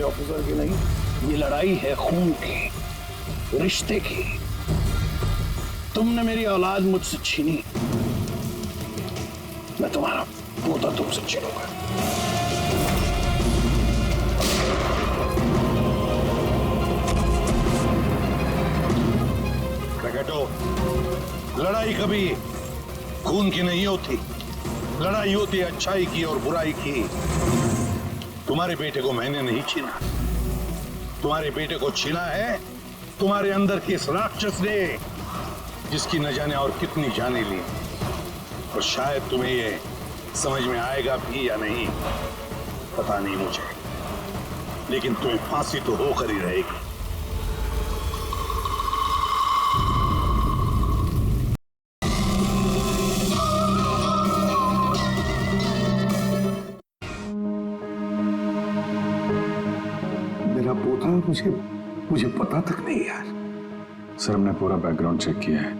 Officer की नहीं, ये लड़ाई है खून की, रिश्ते की। तुमने मेरी औलाद मुझसे छीनी, मैं तुम्हारा पोता तुमसे छीनूंगा। क्रैकेटो, लड़ाई कभी खून की नहीं होती, लड़ाई होती है अच्छाई की और बुराई की। तुम्हारे बेटे को मैंने नहीं छीना, तुम्हारे बेटे को छीना है तुम्हारे अंदर के इस राक्षस ने, जिसकी न जाने और कितनी जाने ली। और शायद तुम्हें ये समझ में आएगा भी या नहीं पता नहीं मुझे, लेकिन तुम्हें फांसी तो होकर ही रहेगी। मेरा पोता मुझे पता तक नहीं यार। सर हमने पूरा बैकग्राउंड चेक किया है,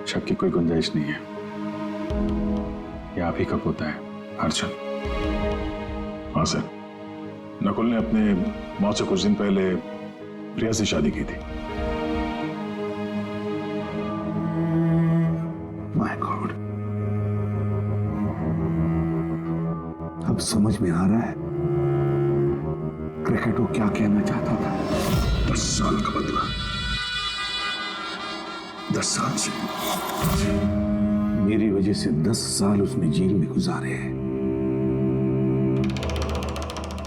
शक की कोई गुंजाइश नहीं है। ये आप ही का पोता है अर्जुन। हाँ सर, नकुल ने अपने मौत से कुछ दिन पहले प्रिया से शादी की थी। माय गॉड, अब समझ में आ रहा है क्रैकेटो क्या कहना चाहता था। 10 साल का बदला, 10 साल से मेरी वजह से 10 साल उसने जेल में गुजारे हैं।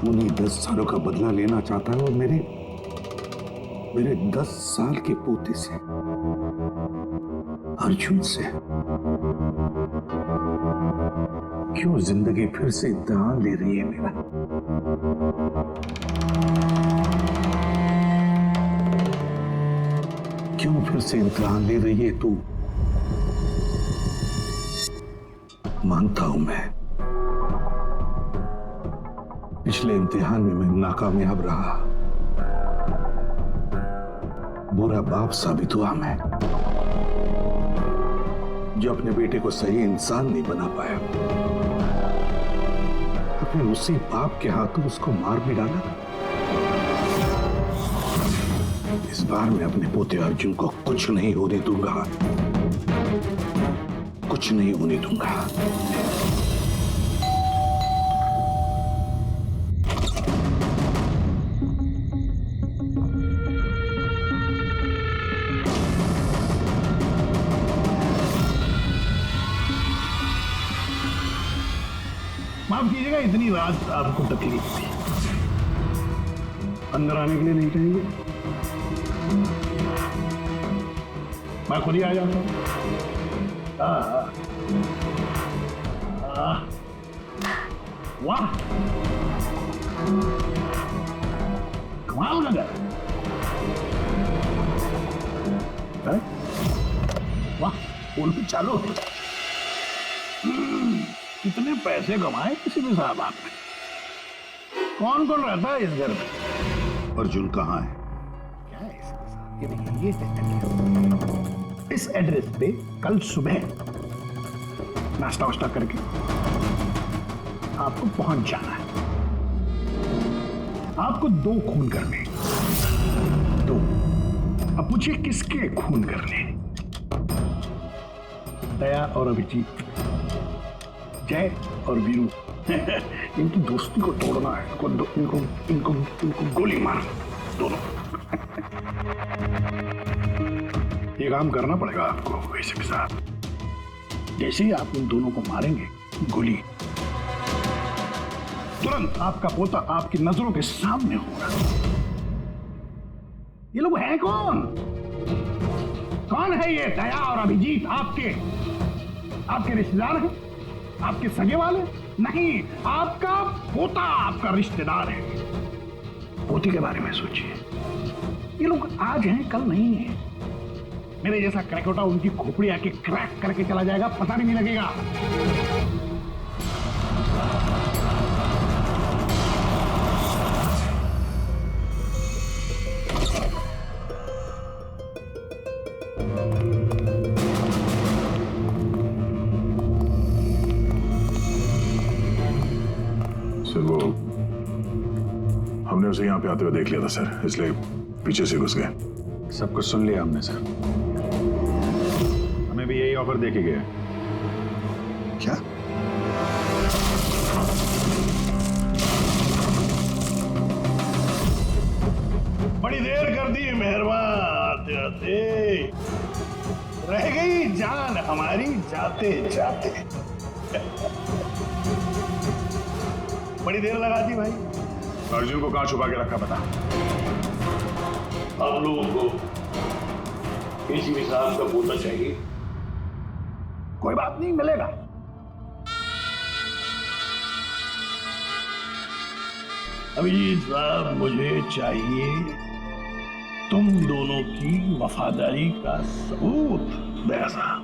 उन्हीं 10 सालों का बदला लेना चाहता है और मेरे 10 साल के पोते से, अर्जुन से। क्यों जिंदगी फिर से इम्तिहान ले रही है मेरा? क्यों फिर से इम्तिहान ले रही है तू? मानता हूं मैं, पिछले इम्तिहान में मैं नाकामयाब रहा, बुरा बाप साबित हुआ मैं, जो अपने बेटे को सही इंसान नहीं बना पाया। अपने उसी बाप के हाथों उसको मार भी डाला था। इस बार मैं अपने पोते अर्जुन को कुछ नहीं होने दूंगा, कुछ नहीं होने दूंगा। माफ कीजिएगा, इतनी रात आपको तकलीफ थी। अंदर आने के लिए नहीं कहेंगे, मैं खुद ही आ जाता हूँ। वाह, कमाल लगा। वाह, उल्टी चालू हो। कितने पैसे कमाए किसी भी साहब आपने? कौन कौन रहता है इस घर में? अर्जुन कहाँ है? क्या है इसके साथ? ये देखिए, इस एड्रेस पे कल सुबह नाश्ता वाश्ता करके आपको पहुंच जाना है। आपको 2 खून करने, 2। अब पूछिए किसके खून करने? दया और अभिजीत, जय और वीरू। इनकी दोस्ती को तोड़ना है, इनको गोली मारना, दोनों। ये काम करना पड़ेगा आपको वैसे के साथ। जैसे ही आप उन दोनों को मारेंगे गोली, तुरंत आपका पोता आपकी नजरों के सामने होगा। ये लोग हैं कौन? कौन है ये दया और अभिजीत? आपके रिश्तेदार हैं? आपके सगे वाले? नहीं, आपका पोता आपका रिश्तेदार है। पोती के बारे में सोचिए। ये लोग आज हैं कल नहीं है। मेरे जैसा क्रैकोटा उनकी खोपड़ी आके क्रैक करके चला जाएगा, पता भी नहीं लगेगा। सर, वो हमने उसे यहाँ पे आते हुए देख लिया था सर, इसलिए पीछे से घुस गए। सब कुछ सुन लिया हमने सर, हमें भी यही ऑफर दे के गए। क्या? बड़ी देर कर दी मेहरबान, आते आते रह गई जान हमारी जाते जाते। बड़ी देर लगा दी भाई। अर्जुन को कहाँ छुपा के रखा पता? आप लोगों को एसीपी साहब का पोता चाहिए। कोई बात नहीं, मिलेगा। अभिजीत साहब, मुझे चाहिए तुम दोनों की वफादारी का सबूत। दया साहब,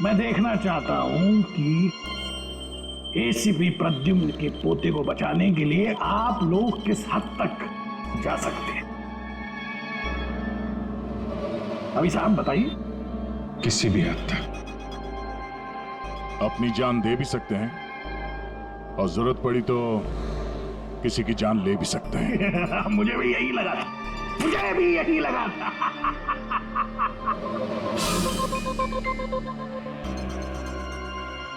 मैं देखना चाहता हूं कि एसीपी प्रद्युम्न के पोते को बचाने के लिए आप लोग किस हद तक जा सकते हैं। अभी साहब बताइए। किसी भी हद तक। अपनी जान दे भी सकते हैं और जरूरत पड़ी तो किसी की जान ले भी सकते हैं। मुझे भी यही लगा था, मुझे भी यही लगा था।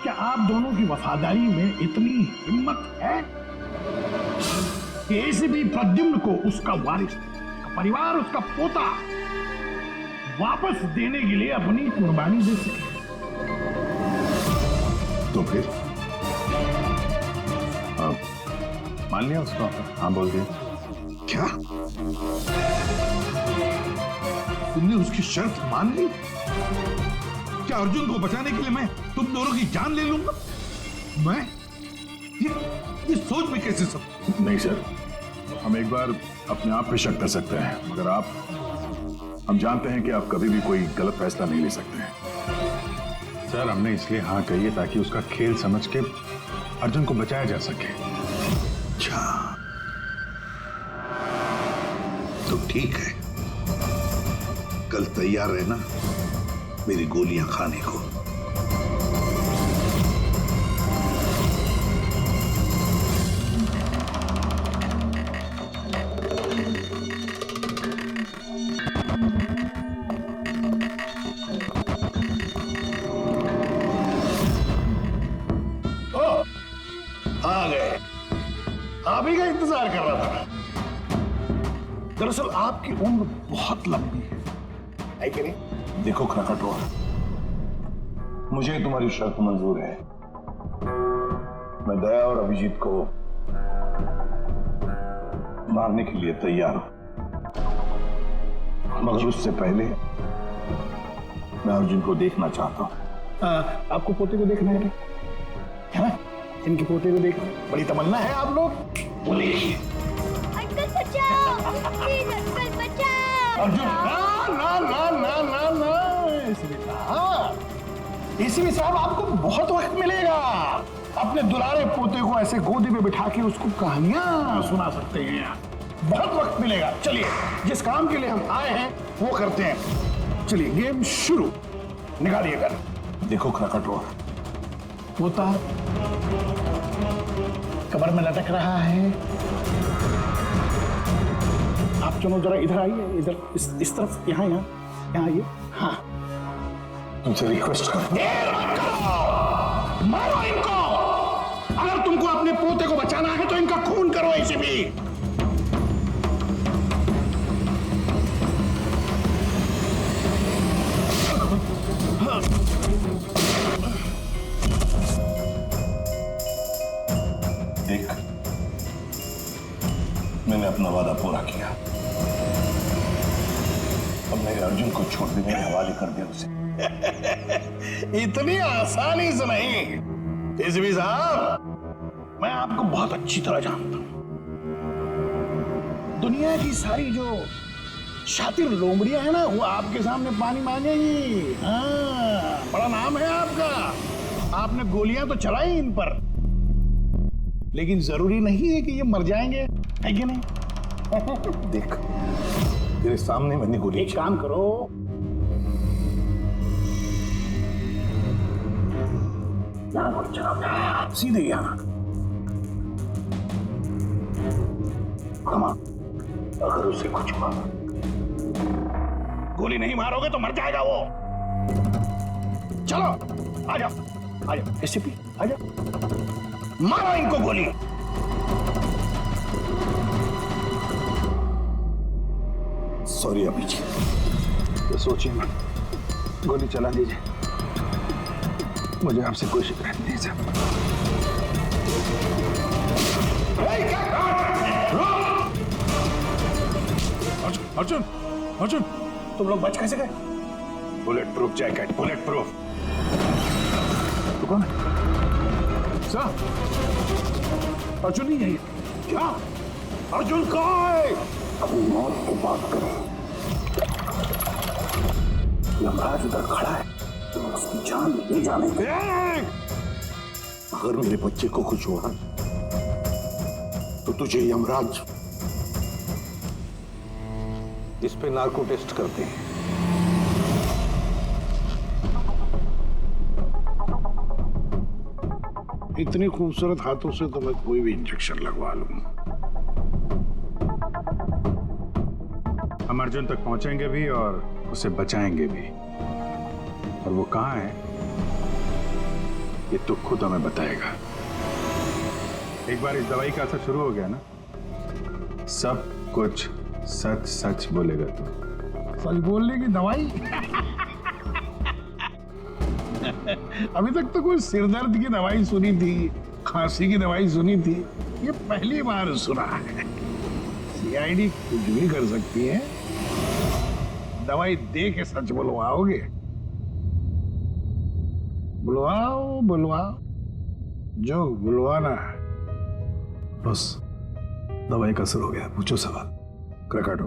क्या आप दोनों की वफादारी में इतनी हिम्मत है कि एसीपी प्रद्युम्न को उसका वारिस, उसका परिवार, उसका पोता वापस देने के लिए अपनी कुर्बानी दे सके? तो फिर मान लिया उसको? हाँ बोल दिया। क्या तुमने उसकी शर्त मान ली? क्या अर्जुन को बचाने के लिए मैं तुम दोनों की जान ले लूंगा? मैं ये सोच में कैसे सब? नहीं सर, हम एक बार अपने आप पे शक कर सकते हैं, मगर हम जानते हैं कि आप कभी भी कोई गलत फैसला नहीं ले सकते हैं। सर हमने इसलिए हाँ कही है ताकि उसका खेल समझ के अर्जुन को बचाया जा सके। अच्छा तो ठीक है, कल तैयार रहना मेरी गोलियां खाने को। आ गए, आप ही का इंतजार कर रहा था। दरअसल आपकी उम्र बहुत लंबी है कि नहीं? देखो खटोर, मुझे तुम्हारी शर्त मंजूर है। मैं दया और अभिजीत को मारने के लिए तैयार हूं, मगर उससे पहले मैं अर्जुन को देखना चाहता हूं। आपको पोते को देखना है ना? इनके पोते को देखना बड़ी तमन्ना है आप लोग? बोलिए। अंकल बचाओ, प्लीज अंकल बचाओ। अर्जुन, ना ना ना ना ना ना, एसीपी साहब आपको बहुत वक्त मिलेगा। अपने दुलारे पोते को ऐसे गोदी में बिठा के उसको कहानियां सुना सकते हैं। बहुत वक्त मिलेगा। चलिए, जिस काम के लिए हम आए हैं वो करते हैं। चलिए, गेम शुरू। निकालिए कर। देखो खरकटोर, पोता कमर में लटक रहा है। आप चलो जरा इधर आइए, इधर इस तरफ, यहाँ आइए। हाँ, तुमसे रिक्वेस्ट कर, मारो इनको। अगर तुमको अपने पोते को बचाना है तो इनका खून करो। इसे भी देख, मैंने अपना वादा पूरा किया। अब मेरे अर्जुन को छोड़ दे, मेरे हवाले कर दे उसे। इतनी आसानी से नहीं एसीपी साहब, मैं आपको बहुत अच्छी तरह जानता हूं। दुनिया की सारी जो शातिर लोमड़ियां है ना, वो आपके सामने पानी मांगेगी। हाँ, बड़ा नाम है आपका। आपने गोलियां तो चलाई इन पर, लेकिन जरूरी नहीं है कि ये मर जाएंगे, है कि नहीं? देख, तेरे सामने मैंने गोली। एक काम करो, यहाँ पर चलो, सीधे यहाँ। कमान, अगर उसे कुछ हुआ, गोली नहीं मारोगे तो मर जाएगा वो। चलो आ जाओ एसपी, आ जाओ, मारो इनको गोली। सॉरी अभी जी, तो सोचिए मत, गोली चला दीजिए, मुझे आपसे कोई शिकायत नहीं सर। अर्जुन, अर्जुन, तुम लोग बच कैसे गए? Bullet proof jacket, bullet proof. तो कौन है? सर, अर्जुन नहीं है ये। क्या? अर्जुन कहाँ है? अपनी मौत की बात करो। यमराज उधर खड़ा है, तो उसकी जान नहीं जानेंगे। अगर मेरे बच्चे को कुछ हुआ तो तुझे यमराज इस पे नार्को टेस्ट करते हैं। इतने खूबसूरत हाथों से तो मैं कोई भी इंजेक्शन लगवा लूंगा। हम अर्जुन तक पहुंचेंगे भी और उसे बचाएंगे भी, और वो कहाँ है ये तो खुद हमें बताएगा। एक बार इस दवाई का असर शुरू हो गया ना, सब कुछ सच सच बोलेगा तू। सच बोलने की दवाई? अभी तक तो कोई सिरदर्द की दवाई सुनी थी, खांसी की दवाई सुनी थी, ये पहली बार सुना है। सीआईडी कुछ भी कर सकती है, दवाई दे के सच बुलवाओगे? बुलवाओ बुलवाओ, जो बुलवाना है। बस दवाई का असर हो गया, पूछो सवाल। क्रकाटो,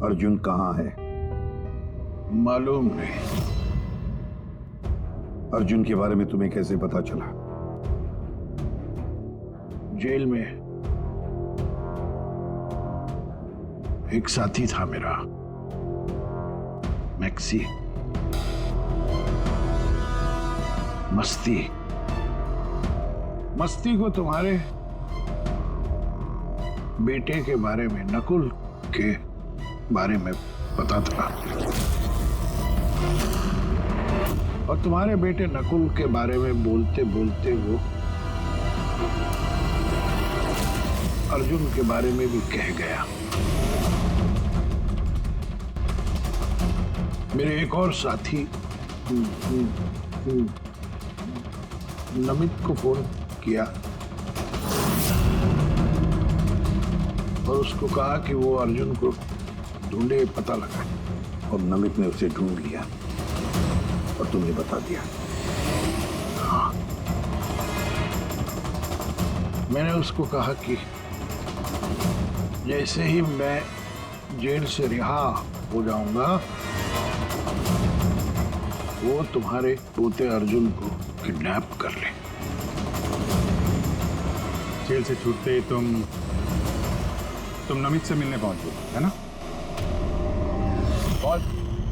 अर्जुन कहाँ है? मालूम नहीं। अर्जुन के बारे में तुम्हें कैसे पता चला? जेल में एक साथी था मेरा, मैक्सी। मस्ती को तुम्हारे बेटे के बारे में, नकुल के बारे में पता था, और तुम्हारे बेटे नकुल के बारे में बोलते बोलते वो अर्जुन के बारे में भी कह गया। मेरे एक और साथी नमित को फोन किया और उसको कहा कि वो अर्जुन को ढूंढे, पता लगा, और नमित ने उसे ढूंढ लिया और तुम्हें बता दिया। हाँ, मैंने उसको कहा कि जैसे ही मैं जेल से रिहा हो जाऊंगा, वो तुम्हारे पोते अर्जुन को किडनैप कर ले। जेल से छूटते ही तुम नमित से मिलने पहुंच गए, है ना? और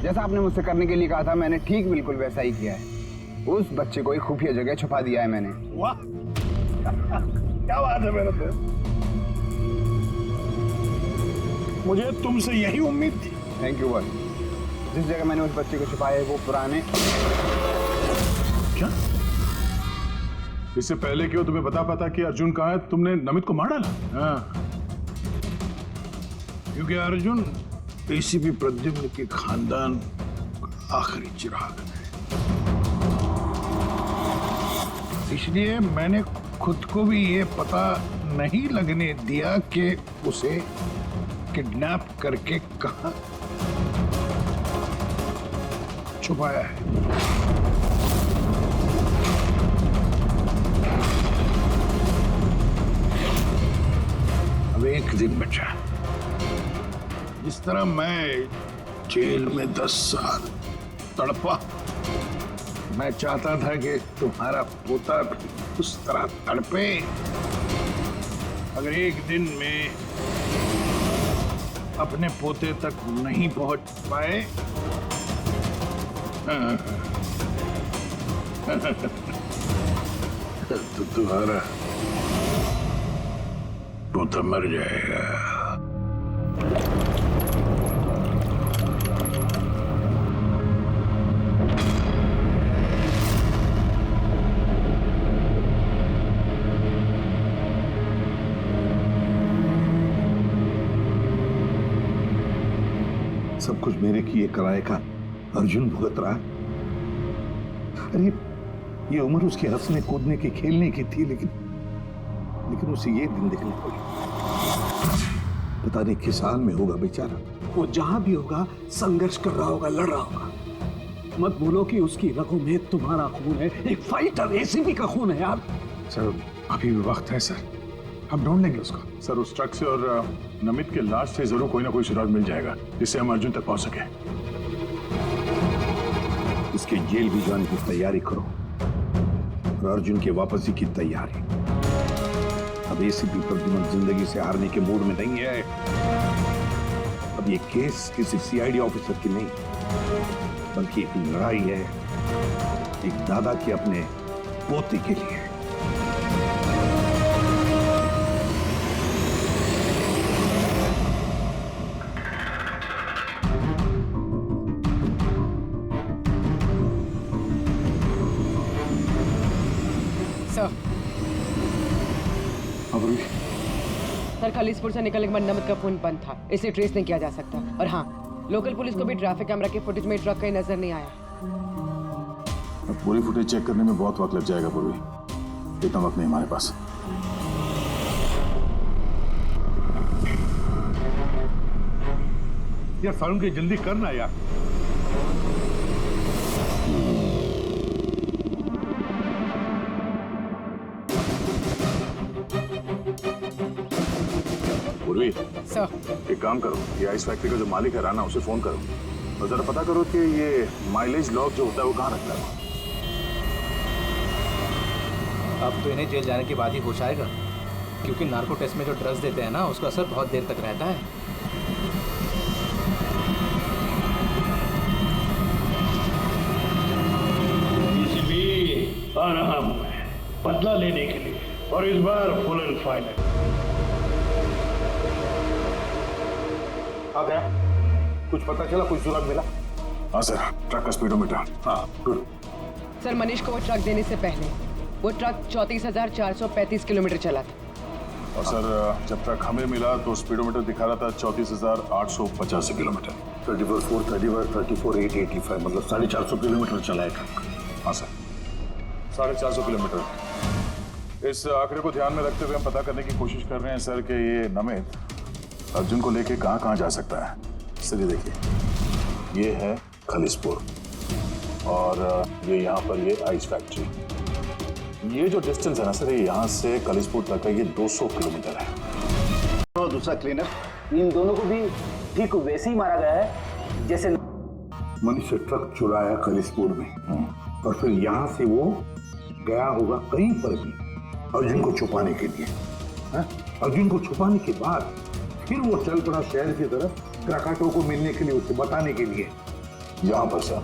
जैसा आपने मुझसे करने के लिए कहा था, मैंने ठीक बिल्कुल वैसा ही किया है। उस बच्चे को एक खुफिया जगह छुपा दिया है मैंने। वाह, क्या बात है मेरे दोस्त, मुझे तुमसे यही उम्मीद थी। Thank you boss. जिस जगह मैंने उस बच्चे को छुपाया है वो पुराने। क्या? इससे पहले क्यों तुम्हें पता कि अर्जुन कहाँ है, तुमने नमित को मार डाला? हाँ, क्योंकि अर्जुन एसीपी प्रद्युम्न के खानदान का आखिरी चिराग है, इसलिए मैंने खुद को भी ये पता नहीं लगने दिया कि उसे किडनैप करके कहां छुपाया है। अब एक दिन बचा। जिस तरह मैं जेल में 10 साल तड़पा, मैं चाहता था कि तुम्हारा पोता भी उस तरह तड़पे। अगर एक दिन में अपने पोते तक नहीं पहुंच पाए तो तुम्हारा तू तो मर जाएगा। सब कुछ मेरे किए कराए का अर्जुन भुगत रहा। अरे ये उम्र उसके हंसने कूदने की खेलने की थी, लेकिन उसे ये दिन देखने पड़े। पता नहीं किस हाल में होगा बेचारा। वो जहां भी होगा संघर्ष कर रहा होगा, लड़ रहा होगा। मत भूलो कि उसकी रगों में तुम्हारा खून है, एक फाइटर एसीपी का खून है यार। सर अभी भी वक्त है सर, हम ढूंढ लेंगे उसको। सर उस ट्रक से और नमित के लाश से जरूर कोई ना कोई सुराग मिल जाएगा जिससे हम अर्जुन तक पहुंच सके। इसके जेल भी जाने की तैयारी करो और अर्जुन के वापसी की तैयारी। अब एसीपी प्रद्युमन जिंदगी से हारने के मूड में नहीं है। अब ये केस किसी सीआईडी ऑफिसर की नहीं, बल्कि एक लड़ाई है एक दादा के अपने पोते के लिए। सर खलीसपुर से निकलने के बाद नमत का फोन बंद था, इसे ट्रेस नहीं किया जा सकता। और हाँ, लोकल पुलिस को भी ट्रैफिक कैमरा के फुटेज में ट्रक कहीं नजर नहीं आया। अब पूरी फुटेज चेक करने में बहुत वक्त लग जाएगा पूर्वी, इतना वक्त नहीं हमारे पास। यार सारुण के जल्दी करना यार। पूर्वी सर एक काम करो, ये आइस फैक्ट्री का जो मालिक है राना, उसे फोन करो और जरा पता करो कि ये माइलेज लॉग जो होता है वो कहाँ रखता है। अब तो इन्हें जेल जाने के बाद ही होश आएगा, क्योंकि नार्को टेस्ट में जो ड्रग्स देते हैं ना, उसका असर बहुत देर तक रहता है। आ रहा हूं मैं बदला लेने के लिए, और इस बार फुल एंड फाइनल। आ गया? कुछ पता चला, कोई सुराग मिला? हाँ सर, ट्रक का स्पीडोमीटर। हाँ गुड। सर मनीष को वो ट्रक देने से पहले वो ट्रक 34,435 किलोमीटर चला था। और सर जब ट्रक हमें मिला तो स्पीडोमीटर दिखा रहा था 34,885 किलोमीटर। 34,885 मतलब 450 किलोमीटर चला है ट्रक। हाँ सर, 450 किलोमीटर। इस आंकड़े को ध्यान में रखते हुए हम पता करने की कोशिश कर रहे हैं सर कि ये नमित अर्जुन को लेके कहाँ कहाँ जा सकता है। सर ये देखिए, ये है खलीसपुर और ये यहाँ पर ये आइस फैक्ट्री। ये जो डिस्टेंस है ना सर, ये यहाँ से खलीसपुर तक का ये 200 किलोमीटर है। तो दूसरा क्लीनर, इन दोनों को भी ठीक वैसे ही मारा गया है जैसे मनीष से ट्रक चुराया खलीसपुर में और फिर यहाँ से वो गया होगा कहीं पर भी अर्जुन को छुपाने के लिए। अर्जुन को छुपाने के बाद फिर वो चल पड़ा शहर की तरफ क्राकाटो को मिलने के लिए, उसे बताने के लिए। यहाँ पर सर।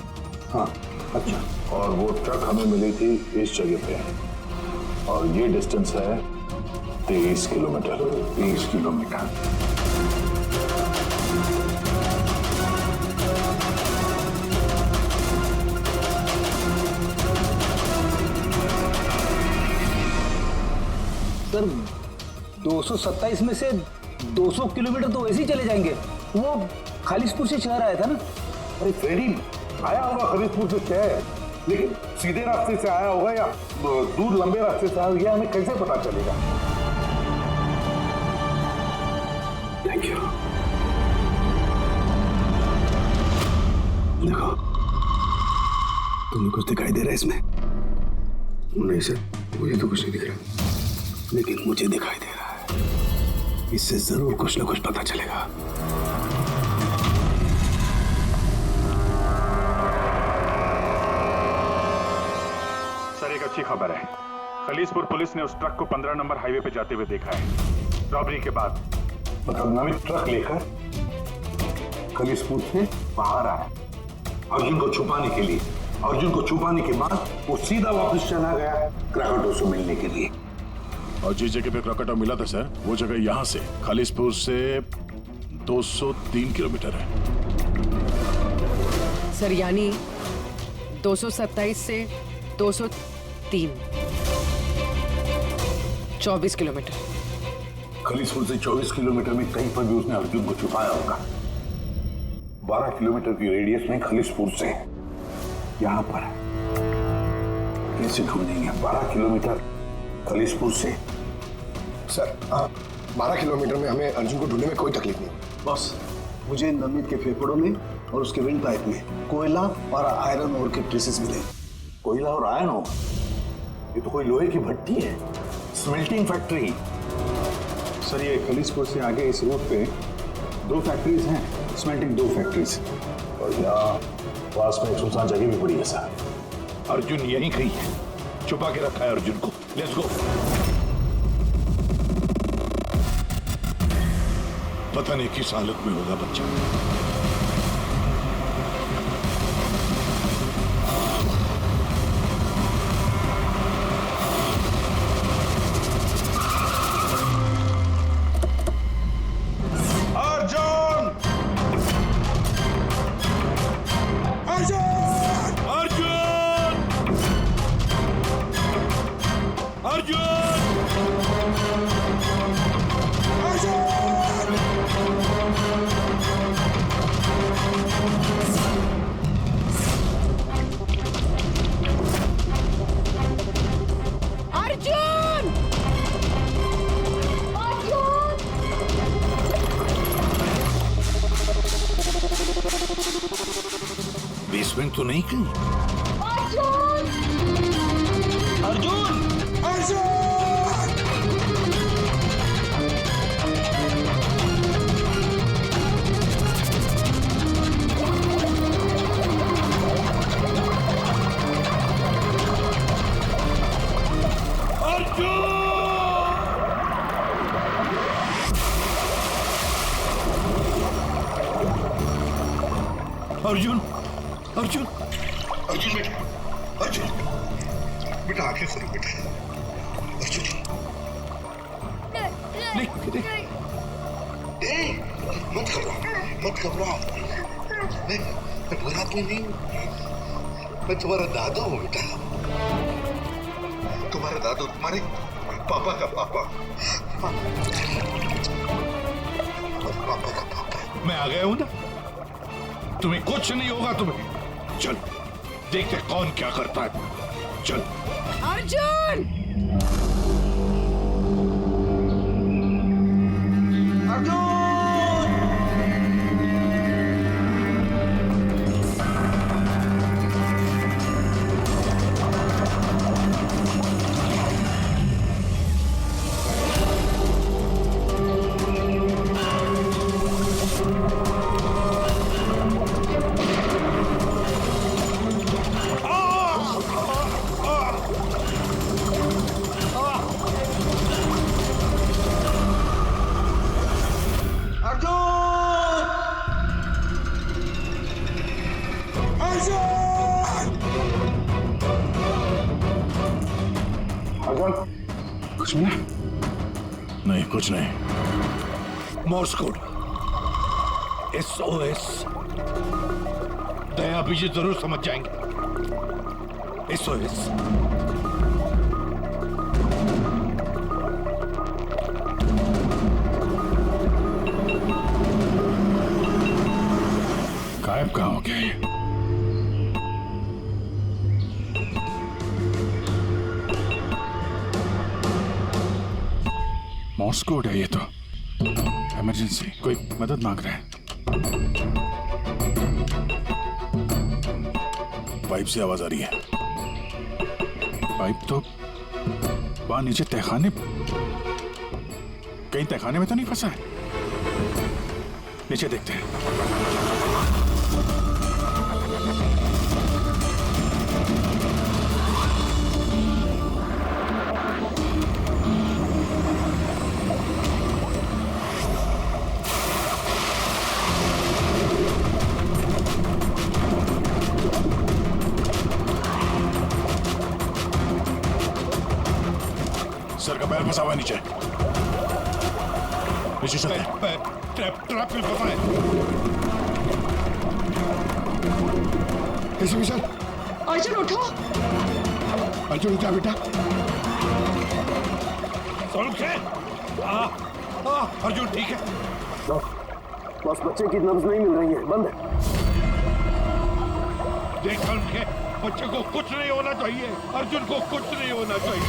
हाँ अच्छा। और वो ट्रक हमें मिली थी इस जगह पे और ये डिस्टेंस है 23 किलोमीटर। 23 किलोमीटर। सर 227 में से 200 किलोमीटर तो वैसे ही चले जाएंगे। वो खालिसपुर से शहर आया था ना। अरे फ्रेडी आया होगा खलीसपुर से शहर, लेकिन सीधे रास्ते से आया होगा या दूर लंबे रास्ते से आया होगा, हमें कैसे पता चलेगा? Thank you. देखो, तुम्हें कुछ दिखाई दे रहा है इसमें? नहीं सर, मुझे तो कुछ नहीं दिख रहा, लेकिन मुझे दिखाई दे रहा है। इससे जरूर कुछ ना कुछ पता चलेगा। सर एक अच्छी खबर है, खलीसपुर पुलिस ने उस ट्रक को 15 नंबर हाईवे पे जाते हुए देखा है रॉबरी के बाद। मतलब नमित ट्रक लेकर खलीसपुर से बाहर आया अर्जुन को छुपाने के लिए। अर्जुन को छुपाने के बाद वो सीधा वापस चला गया क्राकाटो से मिलने के लिए। और जिस जगह पे क्रॉकटा मिला था सर, वो जगह यहाँ से खालिसपुर से 203 किलोमीटर है। सर यानी 227 से 203, 24 किलोमीटर। खालिसपुर से 24 किलोमीटर में कहीं पर भी उसने अर्जुन को छुपाया होगा। 12 किलोमीटर की रेडियस में खालिसपुर से यहां पर कैसे ढूंढेंगे? 12 किलोमीटर खालिसपुर से। सर 12 किलोमीटर में हमें अर्जुन को ढूंढने में कोई तकलीफ नहीं। बस मुझे नमित के फेफड़ों में और उसके विंड पाइप में कोयला और आयरन ओर के ट्रेसेस मिले। कोयला और आयरन हो? ये तो कोई लोहे की भट्टी है, स्मेल्टिंग फैक्ट्री। सर ये खालिसपुर से आगे इस रूट पे 2 फैक्ट्रीज हैं, स्मेल्टिंग 2 फैक्ट्रीज। और यहाँ पास में एक सुनसान जगह भी पड़ी है सर। अर्जुन यहीं कहीं है, छुपा के रखा है अर्जुन को। Let's go. पता नहीं किस हालत में होगा बच्चा। बेसमेंट तो नहीं कहीं? अर्जुन! अर्जुन! अर्जुन! अर्जुन बेटा, अर्जुन बेटा, आंखें खोलो बेटा। अर्जुन नहीं, मत घबराओ। मैं बुरा आदमी नहीं हूँ। मैं तुम्हारा दादा हूँ बेटा, तुम्हारा दादा, तुम्हारे पापा का पापा, पापा का पापा। मैं आ गया हूँ ना, तुम्हें कुछ नहीं होगा। तुम्हें चल देखते कौन क्या करता है। चल अर्जुन! कुछ मिला? नहीं, कुछ नहीं। Morse code, SOS। दया बीजी जरूर समझ जाएंगे। SOS। गायब कहाँ हो गया ये? मॉर्स कोड है ये तो। इमरजेंसी, कोई मदद मांग रहा है। पाइप से आवाज आ रही है। पाइप तो वहां नीचे तहखाने, कहीं तहखाने में तो नहीं फंसा है? नीचे देखते हैं। सर का पैर में फंसा हुआ है नीचे चलते हैं। ट्रैप में फंसा है। कैसे विशाल? अर्जुन उठो। अर्जुन उठा बेटा। अर्जुन ठीक है? बस बच्चे की नब्ज नहीं मिल रही है, बंद है। देखा उनके बच्चे को कुछ नहीं होना चाहिए, अर्जुन को कुछ नहीं होना चाहिए।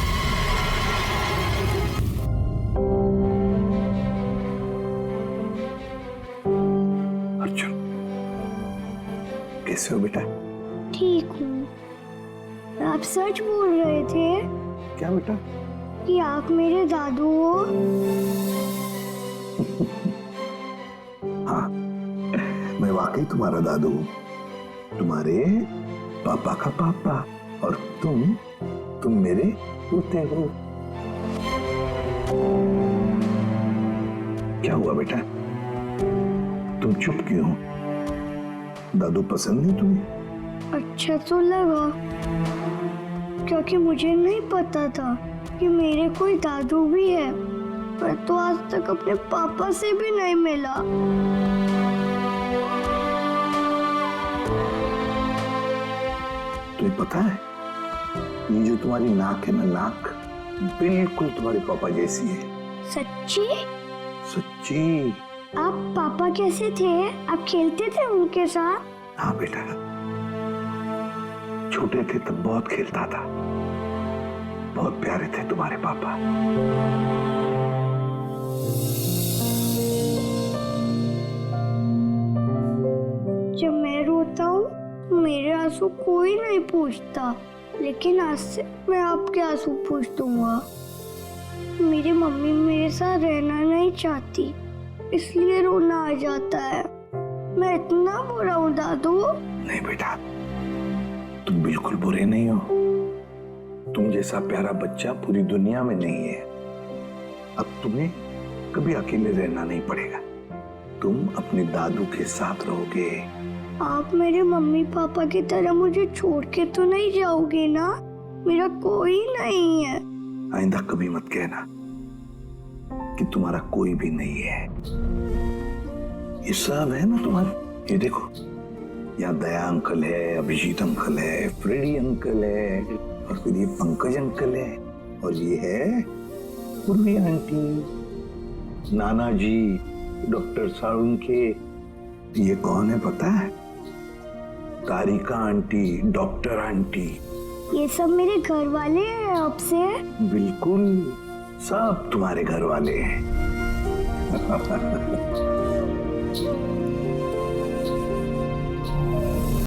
अर्जुन कैसे हो बेटा? ठीक हूँ। आप सच बोल रहे थे क्या बेटा? कि आप मेरे दादू हो? हाँ, मैं वाकई तुम्हारा दादू हूँ, तुम्हारे पापा का पापा, और तुम मेरे पोते हो। क्या हुआ बेटा? तुम चुप क्यों हो? दादू पसंद नहीं तुम्हें? अच्छा तो लगा, क्योंकि मुझे नहीं पता था कि मेरे कोई दादू भी है। पर तो आज तक अपने पापा से भी नहीं मिला। तुम्हें पता है, ये जो तुम्हारी नाक है ना, नाक बिल्कुल तुम्हारे पापा जैसी है। सच्ची? सच्ची। आप पापा कैसे थे? आप खेलते थे उनके साथ? हाँ बेटा, छोटे थे तब बहुत खेलता था। बहुत प्यारे थे तुम्हारे पापा। जब मैं रोता हूँ मेरे आंसू कोई नहीं पूछता, लेकिन आज से मैं आपके आंसू पूछ दूंगा। मेरी मम्मी मेरे साथ रहना नहीं चाहती, इसलिए रोना आ जाता है। मैं इतना बुरा हूँ दादू? नहीं बेटा, तुम बिल्कुल बुरे नहीं हो। तुम जैसा प्यारा बच्चा पूरी दुनिया में नहीं है। अब तुम्हें कभी अकेले रहना नहीं पड़ेगा, तुम अपने दादू के साथ रहोगे। आप मेरे मम्मी पापा की तरह मुझे छोड़ के तो नहीं जाओगे ना? मेरा कोई नहीं है। आइंदा कभी मत कहना कि तुम्हारा कोई भी नहीं है। ये सब है ना तुम्हारे। ये देखो, यहाँ दया अंकल है, अभिजीत अंकल है, फ्रेडी अंकल है, और फिर ये पंकज अंकल है, और ये है पूर्वी आंटी, नाना जी, डॉक्टर साळुंखे। ये कौन है पता है? तारिका आंटी, डॉक्टर आंटी। ये सब मेरे घर वाले हैं आपसे? बिल्कुल, सब तुम्हारे घर वाले हैं।